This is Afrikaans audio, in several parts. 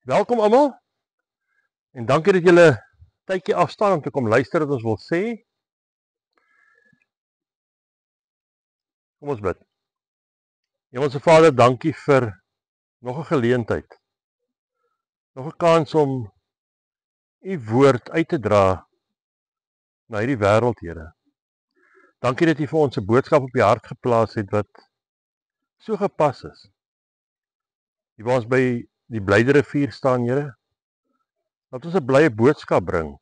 Welkom almal en dankie dat julle tydjie afstaan om te kom luister wat ons wil sê. Kom ons bid. Hemelse Vader, dankie vir nog 'n geleentheid. Nog 'n kans om u woord uit te dra na hierdie wêreld, Here. Dankie dat u vir ons 'n boodskap op die hart geplaas het wat so gepas is. Die waar ons by die Blyde-rivier staan, Here. Dat ons 'n blye boodskap bring.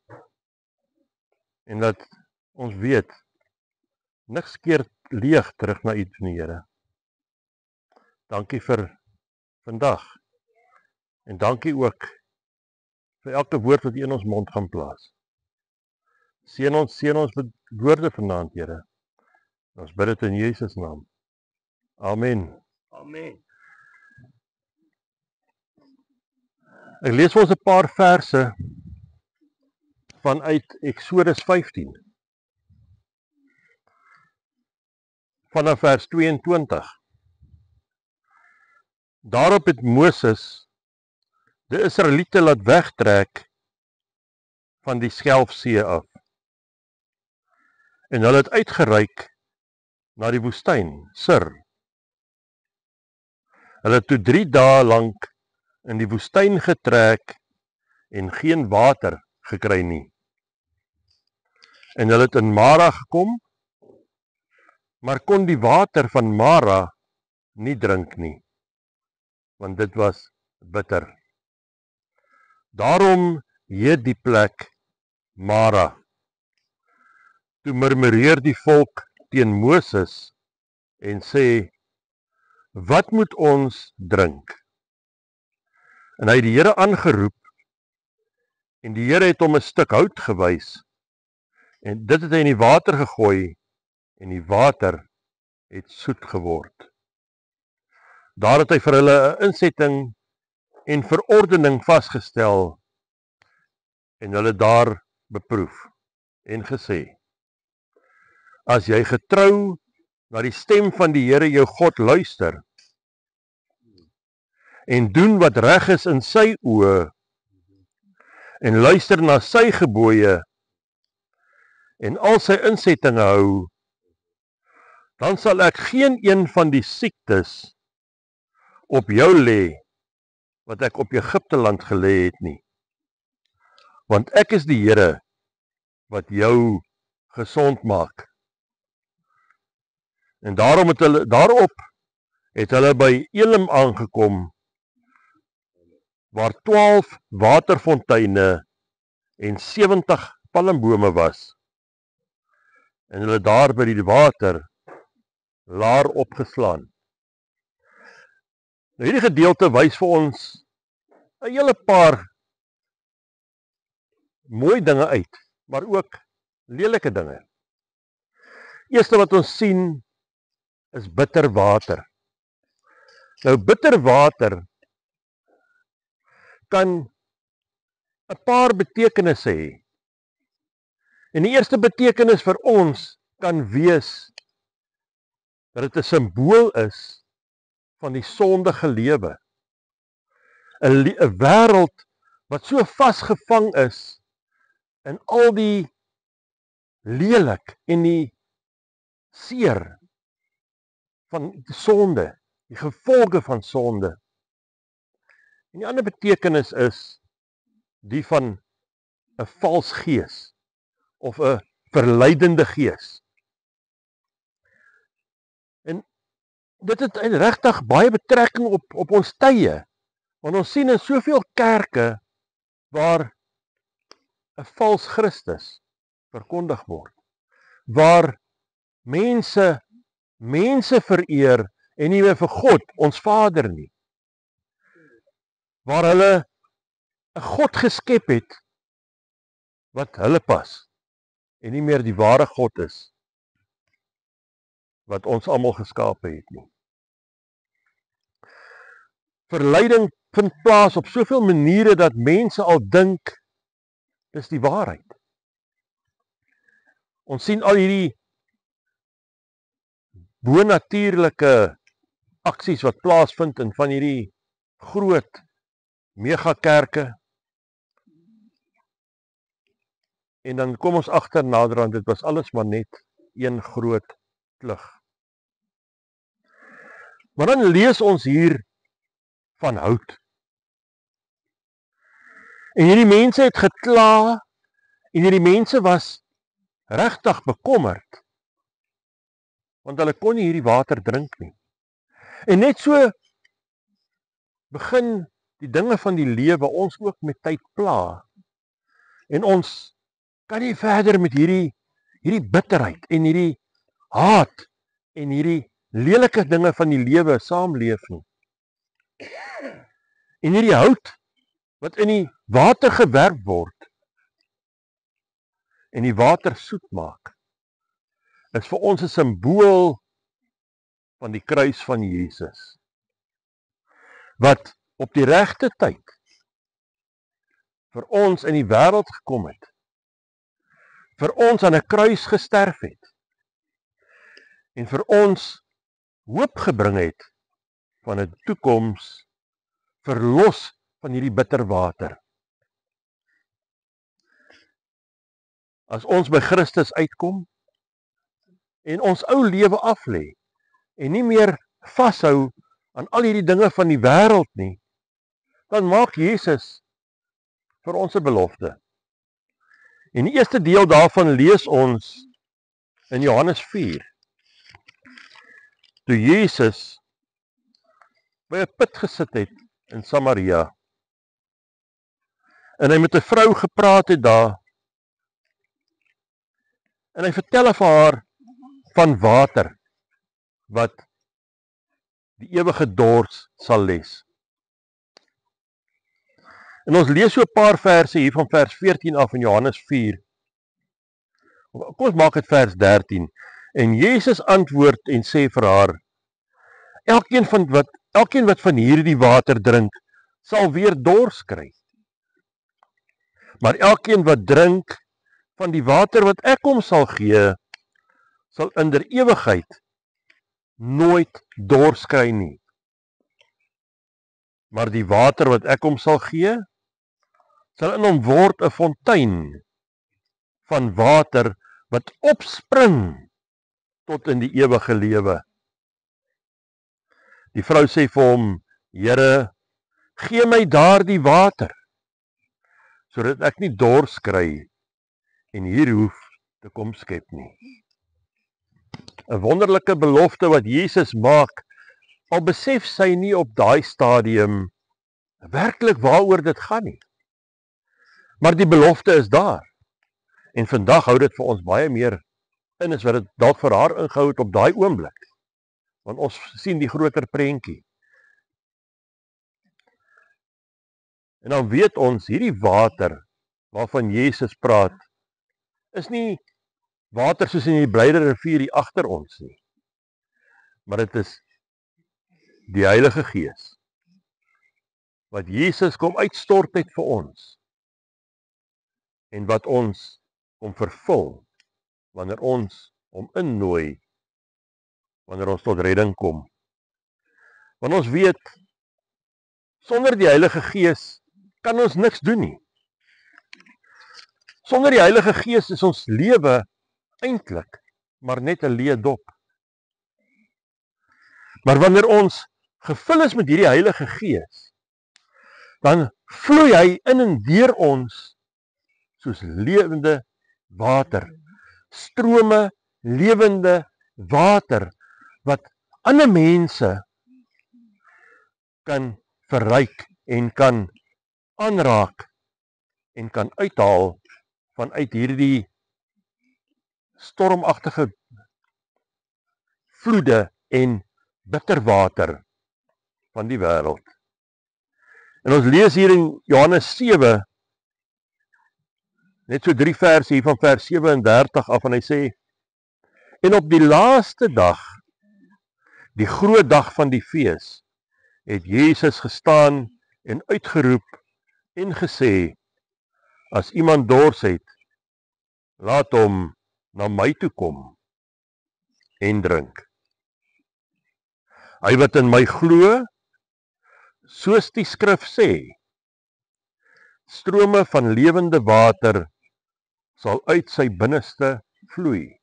En dat ons weet, niks keer leeg terug na u toe, Here. Dankie vir vandag. En dankie ook vir elke woord wat u in ons mond gaan plaas. Seën ons met woorde vanaand, Here. Ons bid dit in Jesus naam. Amen. Amen. Ek lees vir ons 'n paar verse vanuit Eksodus 15. Vanaf vers 22. Daarop het Moses die Israeliete laat wegtrek van die Schelfsee af. En hulle het uitgereik na die woestyn, Sur. Hulle het toe 3 dae lank in die woestyn getrek en geen water gekry nie. En hulle het in Mara gekom, maar kon die water van Mara nie drink nie, want dit was bitter. Daarom heet die plek Mara. Toe murmureer die volk teen Moses en sê, wat moet ons drink? En hy het die Here aangeroep, en die Here het hom 'n stuk hout gewys, en dit het hy in die water gegooi, en die water het soet geword. Daar het hy vir hulle 'n insetting en verordening vasgestel, en hulle daar beproef, en gesê, as jy getrou na die stem van die Here jou God luister, en doen wat reg is in sy oë, en luister na sy gebooie, en al sy insettinge hou, dan sal ek geen een van die siektes op jou lê, wat ek op Egipte land gelê het nie. Want ek is die Here, wat jou gesond maak. En daarop het hulle by Elim aangekom, waar 12 waterfonteine en 70 palmbome was. En hulle daar by die water laar opgeslaan. Nou hierdie gedeelte wys vir ons 'n hele paar mooi dinge uit, maar ook lelike dinge. Eerste wat ons sien is bitter water. Nou bitter water kan 'n paar betekenisse hê. En die eerste betekenis vir ons kan wees dat dit 'n simbool is van die sondige lewe. 'n wêreld wat so vasgevang is in al die lelik en die seer van die sonde, die gevolge van sonde. En die ander betekenis is die van 'n vals gees of 'n verleidende gees. En dit het regtig baie betrekking op ons tye, want ons sien in soveel kerke waar 'n vals Christus verkondig word, waar mense vereer en nie meer vir God, ons Vader nie, waar hulle 'n God geskep het wat hulle pas en nie meer die ware God is wat ons almal geskape het nie. Verleiding vind plaas op soveel maniere dat mense al dink dis die waarheid. Ons sien al hierdie bonatuurlike aksies wat plaasvind in van hierdie groot megakerke, en dan kom ons agter naderhand, dit was alles maar net een groot klug. Maar dan lees ons hier van hout. En hierdie mense het gekla, en hierdie mense was regtig bekommerd, want hulle kon nie hierdie water drink nie. En net so begin die dinge van die lewe ons ook met tyd pla. En ons kan nie verder met hierdie bitterheid en hierdie haat en hierdie lelike dinge van die lewe saamleef nie. En hierdie hout wat in die water gewerp word en die water soet maak, is vir ons 'n simbool van die kruis van Jesus, wat op die regte tyd vir ons in die wêreld gekom het, vir ons aan 'n kruis gesterf het, en vir ons hoop gebring het van 'n toekoms, verlos van hierdie bitter water. As ons by Christus uitkom, en ons ou lewe aflê, en nie meer vashou aan al hierdie dinge van die wêreld nie, dan maak Jesus vir ons 'n belofte. En die eerste deel daarvan lees ons in Johannes 4. Toe Jesus by 'n put gesit het in Samaria, en hy met 'n vrou gepraat het daar, en hy vertel vir haar van water, wat die ewige dors sal les. En ons lees so 'n paar verse hier van vers 14 af in Johannes 4. Kom ons maak dit vers 13. En Jesus antwoord en sê vir haar, elkeen wat van hierdie water drink, sal weer dors kry. Maar elkeen wat drink van die water wat ek hom sal gee, sal in der ewigheid nooit dors kry nie. Maar die water wat ek hom sal gee, sal in hom word 'n fontein van water wat opspring tot in die ewige lewe. Die vrou sê vir hom, Here, gee my daardie water, sodat ek nie dors kry en hier hoef te kom skep nie. 'n Wonderlike belofte wat Jesus maak, al besef sy nie op daai stadium werklik waaroor dit gaan nie. Maar die belofte is daar. En vandag hou dit vir ons baie meer in as wat dit dalk vir haar ingehou het op daai oomblik. Want ons sien die groter prentjie. En dan weet ons, hierdie water waarvan Jesus praat, is nie water soos in die Blyde rivier hier agter ons nie. Maar dit is die Heilige Gees, wat Jesus kom uitstort het vir ons, en wat ons kom vervul, wanneer ons hom innooi, wanneer ons tot redding kom. Want ons weet, sonder die Heilige Gees kan ons niks doen nie. Sonder die Heilige Gees is ons lewe eintlik maar net 'n leë dop. Maar wanneer ons gevul is met hierdie Heilige Gees, dan vloei hy in en deur ons soos lewende water, strome lewende water, wat ander mense kan verryk en kan aanraak en kan uithaal vanuit hierdie stormagtige vloede en bitterwater van die wêreld. En ons lees hier in Johannes 7, net so 3 verse hier van vers 37 af, en hy sê, en op die laaste dag, die groot dag van die fees, het Jesus gestaan en uitgeroep en gesê, as iemand dors het, laat hom na my toe kom en drink. Hy wat in my glo, soos die skrif sê, strome van lewende water sal uit sy binneste vloei.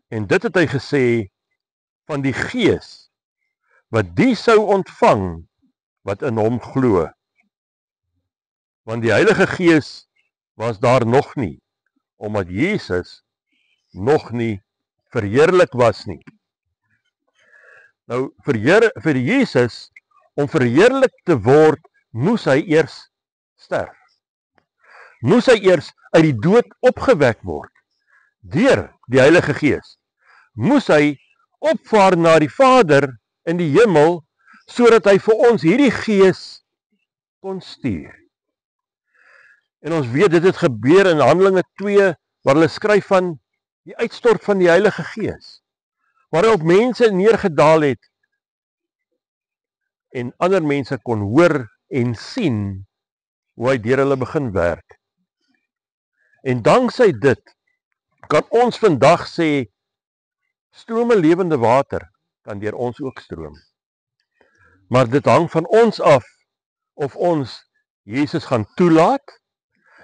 En dit het hy gesê van die Gees, wat die sou ontvang, wat in hom glo. Want die Heilige Gees was daar nog nie, omdat Jesus nog nie verheerlik was nie. Nou, vir Jesus, om verheerlik te word, moes hy eers sterf. Moes hy eers uit die dood opgewek word, deur die Heilige Gees. Moes hy opvaar na die Vader in die hemel, sodat hy vir ons hierdie Gees kon stuur. En ons weet dit het gebeur in Handelinge 2, waar hulle skryf van die uitstort van die Heilige Gees, waar hy op mense neergedaal het, en ander mense kon hoor en sien, hoe hy deur hulle begin werk. En danksy dit, kan ons vandag sê, strome lewende water, kan deur ons ook stroom. Maar dit hang van ons af, of ons Jesus gaan toelaat,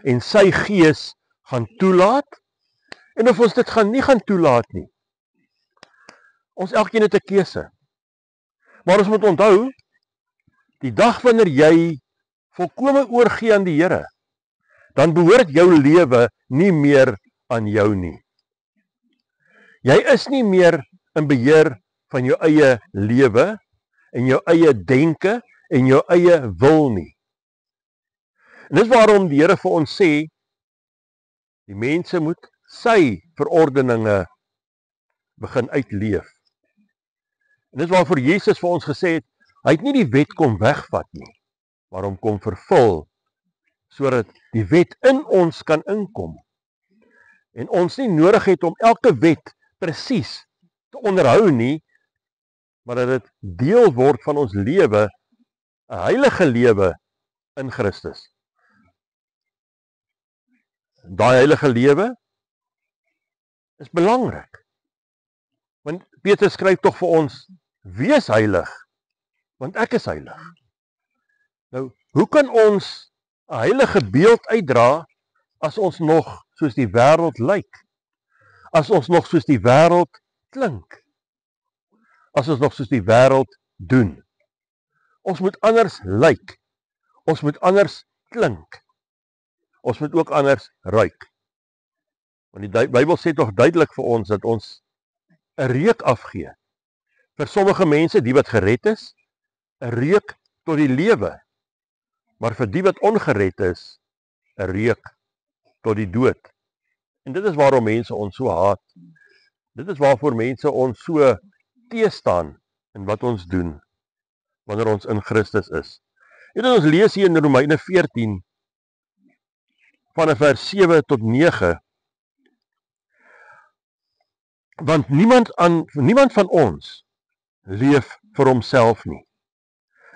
en sy Gees gaan toelaat, en of ons dit nie gaan toelaat nie. Ons elkeen het 'n keuse. Maar ons moet onthou, die dag wanneer jy volkome oorgee aan die Here, dan behoort jou lewe nie meer aan jou nie. Jy is nie meer in beheer van jou eie lewe, en jou eie denke, en jou eie wil nie. En dis waarom die Here vir ons sê, die mense moet sy verordeninge begin uitleef. En dis waarvoor Jesus vir ons gesê het, hy het nie die wet kom wegvat nie, maar hom kom vervul, sodat die wet in ons kan inkom. En ons nie nodig het om elke wet presies te onderhou nie, maar dat dit deel word van ons lewe, 'n heilige lewe in Christus. Daai heilige lewe is belangrik. Want Petrus skryf tog vir ons, wees heilig, want ek is heilig. Nou, hoe kan ons 'n heilige beeld uitdra, as ons nog soos die wêreld lyk? As ons nog soos die wêreld klink? As ons nog soos die wêreld doen? Ons moet anders lyk. Ons moet anders klink. Ons moet ook anders ruik. Want die Bybel sê tog duidelik vir ons, dat ons 'n reuk afgee. Vir sommige mense, die wat gered is, 'n reuk tot die lewe. Maar vir die wat ongered is, 'n reuk tot die dood. En dit is waarom mense ons so haat. Dit is waarvoor mense ons so teestaan in wat ons doen, wanneer ons in Christus is. En ons lees hier in Romeine 14, vanaf vers 7 tot 9, want niemand van ons leef vir homself nie,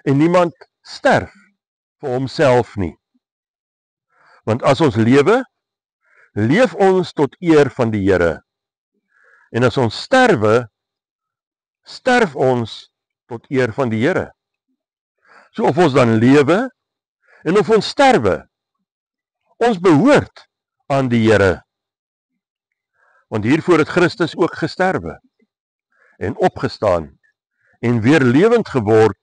en niemand sterf vir homself nie. Want as ons lewe, leef ons tot eer van die Here. En as ons sterwe, sterf ons tot eer van die Here. So of ons dan lewe, en of ons sterwe, ons behoort aan die Here. Want hiervoor het Christus ook gesterwe, en opgestaan, en weer lewend geword,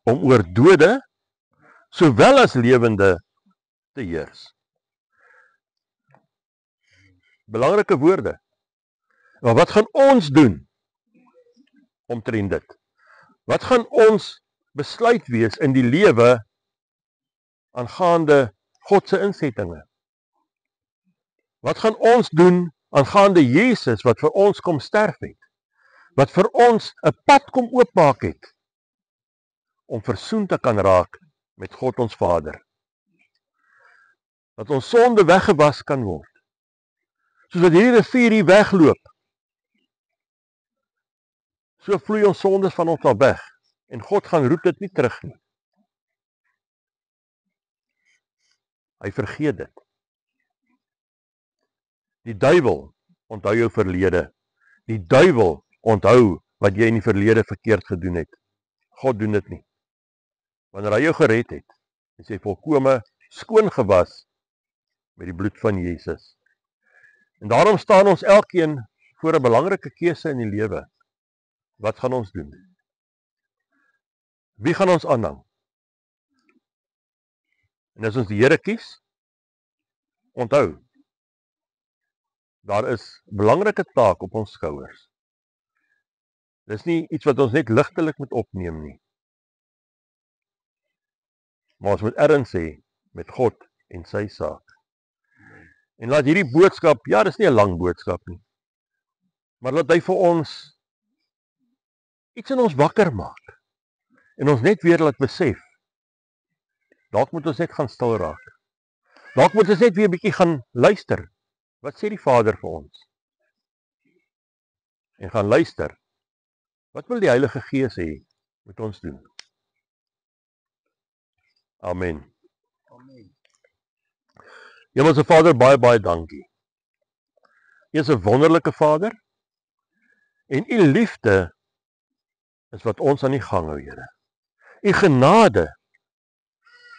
om oor dode, sowel as lewende, te heers. Belangrike woorde. Maar wat gaan ons doen omtrent dit? Wat gaan ons besluit wees in die lewe aangaande God se insettinge? Wat gaan ons doen aangaande Jesus wat vir ons kom sterf het? Wat vir ons 'n pad kom oopmaak het om versoen te kan raak met God ons Vader. Dat ons sonde weggewas kan word. Soos wat hierdie rivier hier wegloop, so vloei ons sondes van ons af weg, en God gaan roep dit nie terug nie. Hy vergeet dit. Die duiwel onthou jou verlede. Die duiwel onthou wat jy in die verlede verkeerd gedoen het. God doen dit nie. Wanneer hy jou gered het, en sy volkome skoon gewas met die bloed van Jesus. En daarom staan ons elkeen voor 'n belangrike keuse in die lewe. Wat gaan ons doen? Wie gaan ons aanhang? En as ons die Here kies, onthou, daar is 'n belangrike taak op ons skouers. Dis nie iets wat ons net ligtelik moet opneem nie. Maar ons moet erns hê met God en sy saak. En laat hierdie boodskap, ja, dis nie 'n lang boodskap nie, maar laat hy vir ons iets in ons wakker maak. En ons net weer laat besef, dalk moet ons net gaan stil raak. Dalk moet ons net weer 'n bietjie gaan luister. Wat sê die Vader vir ons? En gaan luister. Wat wil die Heilige Gees hê moet ons doen? Amen. Hemelse Vader, baie dankie. U is 'n wonderlike Vader en u liefde is wat ons aan die gang hou, Here. U genade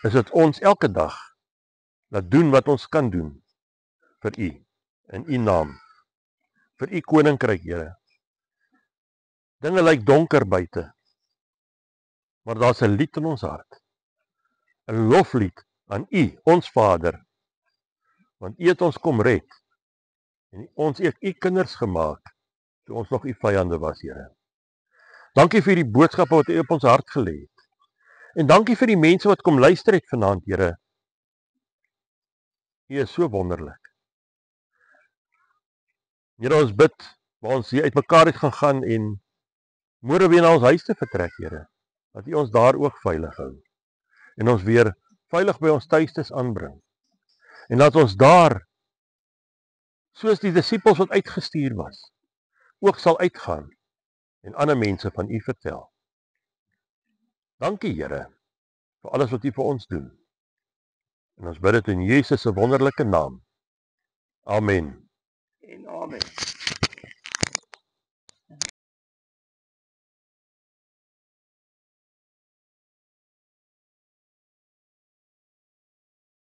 is wat ons elke dag laat doen wat ons kan doen vir u, in u naam, vir u koninkryk, Here. Dinge lyk donker buite, maar daar's 'n lied in ons hart, 'n loflied aan u, ons Vader, want u het ons kom red, en ons het u kinders gemaak, toe ons nog u vyande was, Here. Dankie vir die boodskappe wat u op ons hart gelê het, en dankie vir die mense wat kom luister het vanaand, Here. U is so wonderlik. Here, ons bid, waar ons hier uitmekaar het gaan en môre weer na ons huis te vertrek, Here, dat u ons daar ook veilig hou, en ons weer veilig by ons tuistes aanbring, en laat ons daar, soos die disippels wat uitgestuur was, ook sal uitgaan, en ander mense van u vertel. Dankie, Here, vir alles wat u vir ons doen, en ons bid dit in Jesus se wonderlike naam. Amen. En amen.